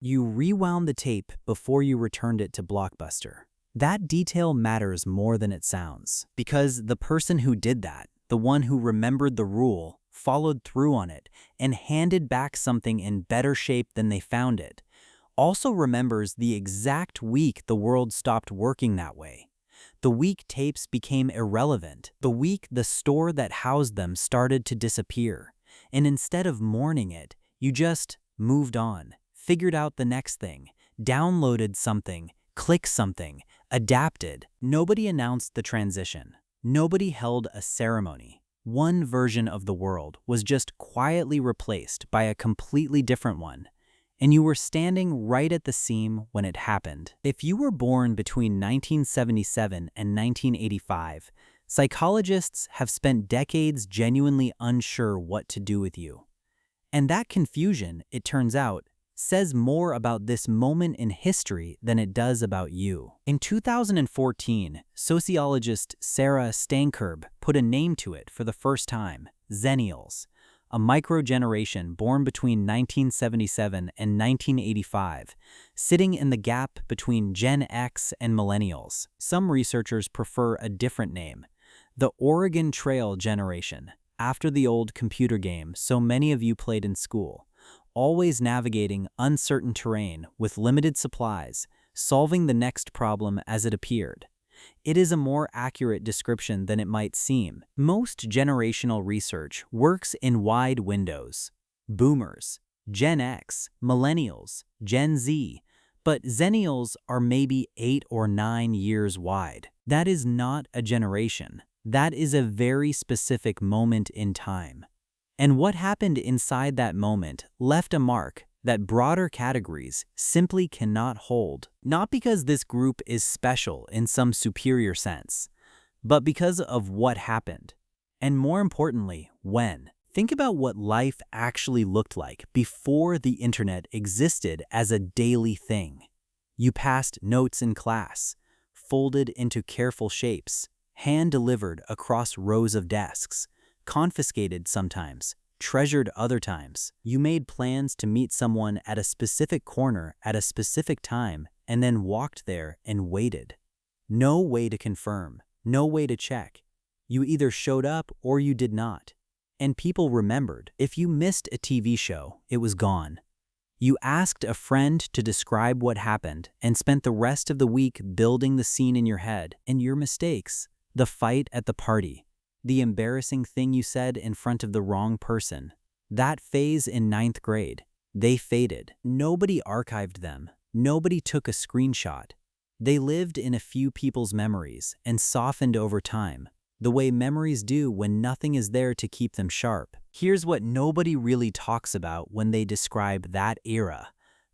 You rewound the tape before you returned it to Blockbuster. That detail matters more than it sounds, because the person who did that, the one who remembered the rule, followed through on it, and handed back something in better shape than they found it, also remembers the exact week the world stopped working that way. The week tapes became irrelevant, the week the store that housed them started to disappear. And instead of mourning it, you just moved on, figured out the next thing, downloaded something, clicked something, adapted. Nobody announced the transition. Nobody held a ceremony. One version of the world was just quietly replaced by a completely different one. And you were standing right at the seam when it happened. If you were born between 1977 and 1985, psychologists have spent decades genuinely unsure what to do with you. And that confusion, it turns out, says more about this moment in history than it does about you. In 2014, sociologist Sarah Stankerb put a name to it for the first time: Zennials, a microgeneration born between 1977 and 1985, sitting in the gap between Gen X and Millennials. Some researchers prefer a different name: the Oregon Trail generation, after the old computer game so many of you played in school, always navigating uncertain terrain with limited supplies, solving the next problem as it appeared. It is a more accurate description than it might seem. Most generational research works in wide windows: boomers, Gen X, millennials, Gen Z, but Zennials are maybe 8 or 9 years wide. That is not a generation. That is a very specific moment in time. And what happened inside that moment left a mark that broader categories simply cannot hold. Not because this group is special in some superior sense, but because of what happened. And more importantly, when. Think about what life actually looked like before the internet existed as a daily thing. You passed notes in class, folded into careful shapes, hand-delivered across rows of desks, confiscated sometimes, treasured other times. You made plans to meet someone at a specific corner at a specific time and then walked there and waited. No way to confirm, no way to check. You either showed up or you did not. And people remembered. If you missed a TV show, it was gone. You asked a friend to describe what happened and spent the rest of the week building the scene in your head. And your mistakes, the fight at the party, the embarrassing thing you said in front of the wrong person, that phase in 9th grade, they faded. Nobody archived them. Nobody took a screenshot. They lived in a few people's memories and softened over time, the way memories do when nothing is there to keep them sharp. Here's what nobody really talks about when they describe that era.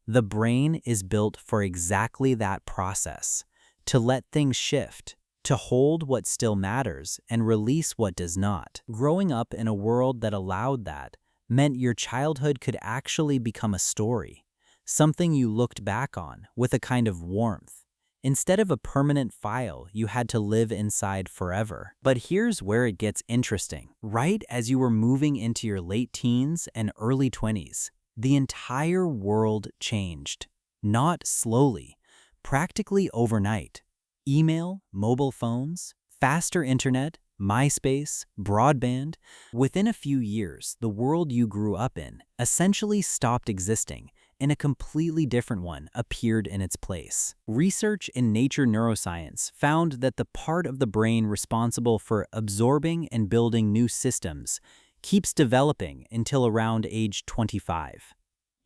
The brain is built for exactly that process: to let things shift, to hold what still matters and release what does not. Growing up in a world that allowed that meant your childhood could actually become a story, something you looked back on with a kind of warmth, instead of a permanent file you had to live inside forever. But here's where it gets interesting. Right as you were moving into your late teens and early 20s, the entire world changed. Not slowly, practically overnight. Email, mobile phones, faster internet, MySpace, broadband. Within a few years, the world you grew up in essentially stopped existing, and a completely different one appeared in its place. Research in Nature Neuroscience found that the part of the brain responsible for absorbing and building new systems keeps developing until around age 25.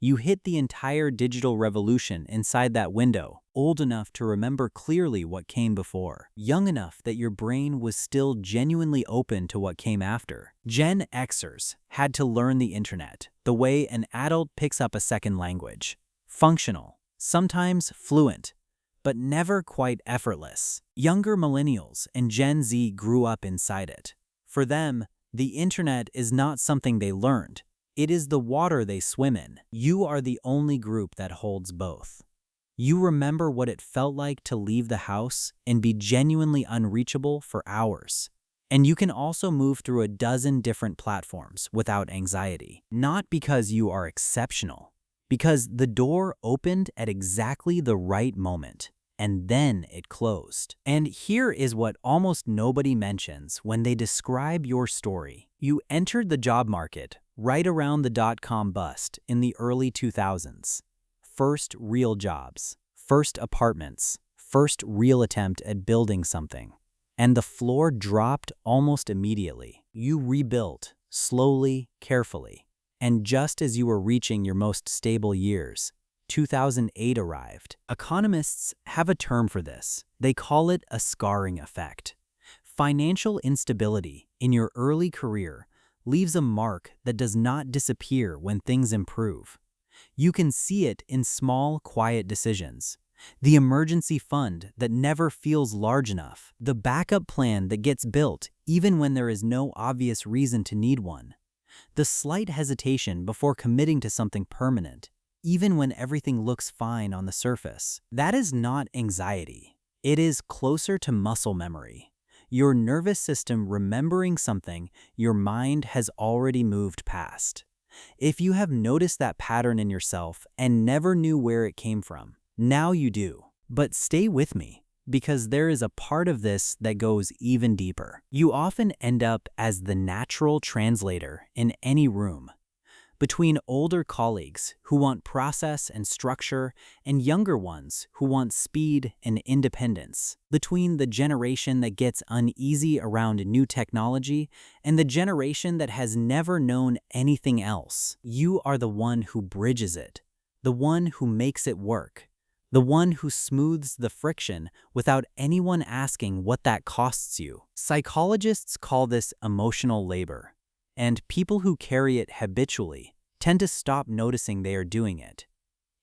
You hit the entire digital revolution inside that window, old enough to remember clearly what came before, young enough that your brain was still genuinely open to what came after. Gen Xers had to learn the internet the way an adult picks up a second language. Functional, sometimes fluent, but never quite effortless. Younger millennials and Gen Z grew up inside it. For them, the internet is not something they learned. It is the water they swim in. You are the only group that holds both. You remember what it felt like to leave the house and be genuinely unreachable for hours. And you can also move through a dozen different platforms without anxiety. Not because you are exceptional, because the door opened at exactly the right moment, and then it closed. And here is what almost nobody mentions when they describe your story. You entered the job market right around the dot-com bust in the early 2000s. First real jobs, first apartments, first real attempt at building something. And the floor dropped almost immediately. You rebuilt, slowly, carefully. And just as you were reaching your most stable years, 2008 arrived. Economists have a term for this. They call it a scarring effect. Financial instability in your early career leaves a mark that does not disappear when things improve. You can see it in small, quiet decisions. The emergency fund that never feels large enough. The backup plan that gets built even when there is no obvious reason to need one. The slight hesitation before committing to something permanent, even when everything looks fine on the surface. That is not anxiety. It is closer to muscle memory. Your nervous system remembering something your mind has already moved past. If you have noticed that pattern in yourself and never knew where it came from, now you do. But stay with me, because there is a part of this that goes even deeper. You often end up as the natural translator in any room. Between older colleagues who want process and structure and younger ones who want speed and independence. Between the generation that gets uneasy around new technology and the generation that has never known anything else. You are the one who bridges it, the one who makes it work. The one who smooths the friction without anyone asking what that costs you. Psychologists call this emotional labor, and people who carry it habitually tend to stop noticing they are doing it.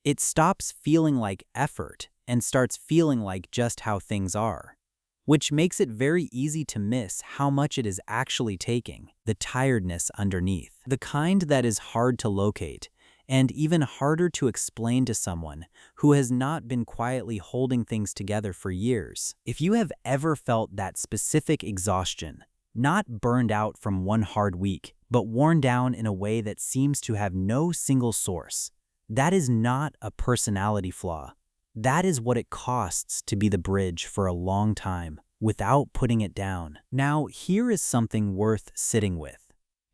It stops feeling like effort and starts feeling like just how things are, which makes it very easy to miss how much it is actually taking, the tiredness underneath, the kind that is hard to locate, and even harder to explain to someone who has not been quietly holding things together for years. If you have ever felt that specific exhaustion, not burned out from one hard week, but worn down in a way that seems to have no single source, that is not a personality flaw. That is what it costs to be the bridge for a long time without putting it down. Now, here is something worth sitting with.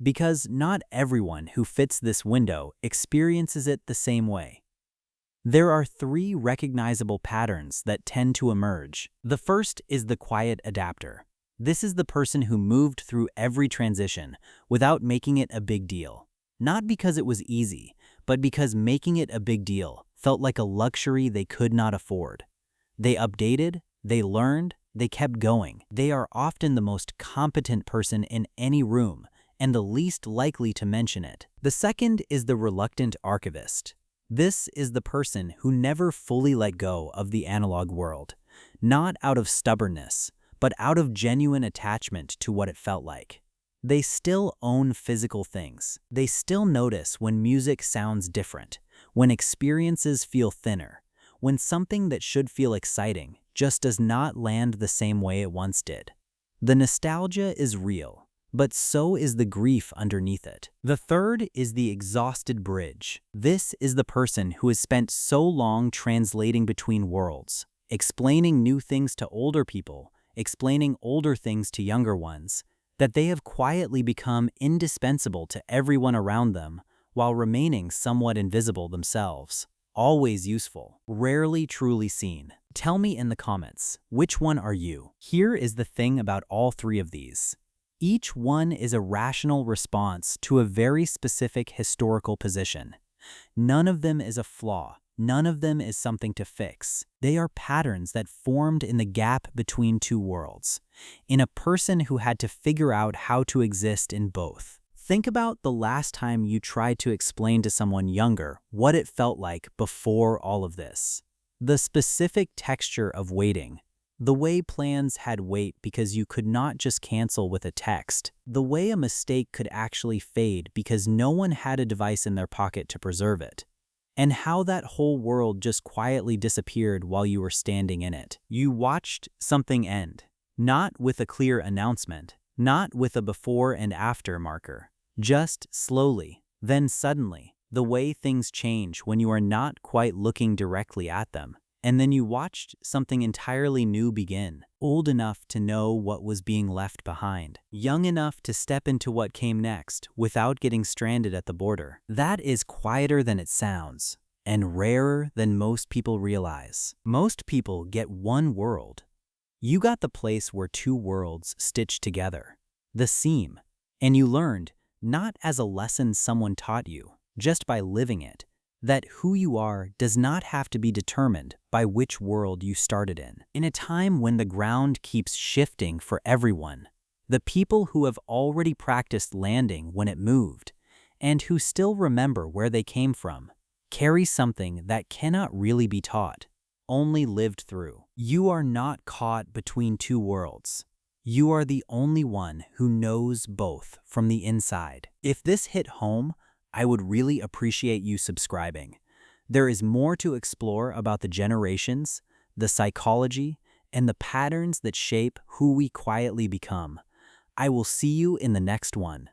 Because not everyone who fits this window experiences it the same way. There are three recognizable patterns that tend to emerge. The first is the quiet adapter. This is the person who moved through every transition without making it a big deal. Not because it was easy, but because making it a big deal felt like a luxury they could not afford. They updated, they learned, they kept going. They are often the most competent person in any room, and the least likely to mention it. The second is the reluctant archivist. This is the person who never fully let go of the analog world, not out of stubbornness, but out of genuine attachment to what it felt like. They still own physical things. They still notice when music sounds different, when experiences feel thinner, when something that should feel exciting just does not land the same way it once did. The nostalgia is real, but so is the grief underneath it. The third is the exhausted bridge. This is the person who has spent so long translating between worlds, explaining new things to older people, explaining older things to younger ones, that they have quietly become indispensable to everyone around them while remaining somewhat invisible themselves. Always useful, rarely truly seen. Tell me in the comments, which one are you? Here is the thing about all three of these. Each one is a rational response to a very specific historical position. None of them is a flaw. None of them is something to fix. They are patterns that formed in the gap between two worlds, in a person who had to figure out how to exist in both. Think about the last time you tried to explain to someone younger what it felt like before all of this. The specific texture of waiting. The way plans had weight because you could not just cancel with a text. The way a mistake could actually fade because no one had a device in their pocket to preserve it. And how that whole world just quietly disappeared while you were standing in it. You watched something end, not with a clear announcement, not with a before and after marker, just slowly, then suddenly. the way things change when you are not quite looking directly at them. And then you watched something entirely new begin, old enough to know what was being left behind, young enough to step into what came next without getting stranded at the border. That is quieter than it sounds, and rarer than most people realize. Most people get one world. You got the place where two worlds stitched together, the seam, and you learned, not as a lesson someone taught you, just by living it, that who you are does not have to be determined by which world you started in. In a time when the ground keeps shifting for everyone, the people who have already practiced landing when it moved, and who still remember where they came from, carry something that cannot really be taught, only lived through. You are not caught between two worlds. You are the only one who knows both from the inside. If this hit home, I would really appreciate you subscribing. There is more to explore about the generations, the psychology, and the patterns that shape who we quietly become. I will see you in the next one.